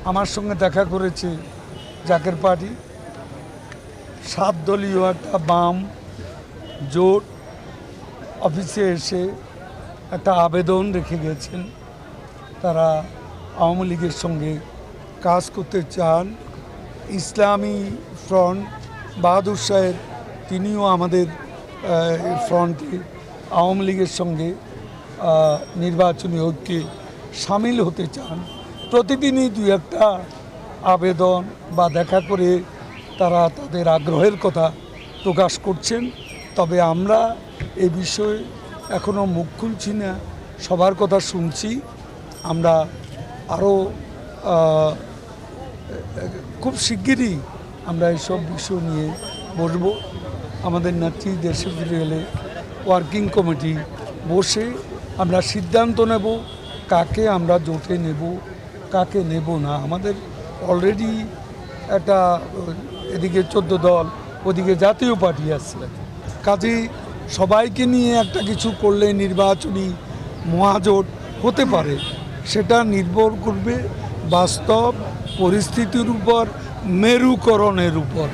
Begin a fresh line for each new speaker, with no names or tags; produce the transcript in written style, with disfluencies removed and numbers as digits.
আমার সঙ্গে দেখা করেছে জাকের পার্টি 7 দলীয় একটা বাম জোট অফিসে এসে একটা আবেদন রেখে গেছেন। তারা আওয়ামী লীগের সঙ্গে কাজ করতে চান। ইসলামী ফ্রন্ট বাহাদুর সাহেব তিনিও আমাদের ফ্রন্টে আওয়ামী লীগের সঙ্গে নির্বাচনী ঐক্যে সামিল হতে চান। প্রতিদিনই দুই একটা আবেদন বা দেখা করে তারা তাদের আগ্রহের কথা প্রকাশ করছেন। তবে আমরা এই বিষয়ে এখনও মুখ খুলছি না, সবার কথা শুনছি। আমরা আরও খুব শিগগিরই আমরা এইসব বিষয় নিয়ে বসব। আমাদের নেত্রী দেশে ফিরে এলে ওয়ার্কিং কমিটি বসে আমরা সিদ্ধান্ত নেব কাকে আমরা জোটে নেব, কাকে নেব না। আমাদের অলরেডি একটা এদিকে 14 দল, ওদিকে জাতীয় পার্টি আছে। কাজেই সবাইকে নিয়ে একটা কিছু করলে নির্বাচনী মহাজোট হতে পারে। সেটা নির্ভর করবে বাস্তব পরিস্থিতির উপর, মেরুকরণের উপর।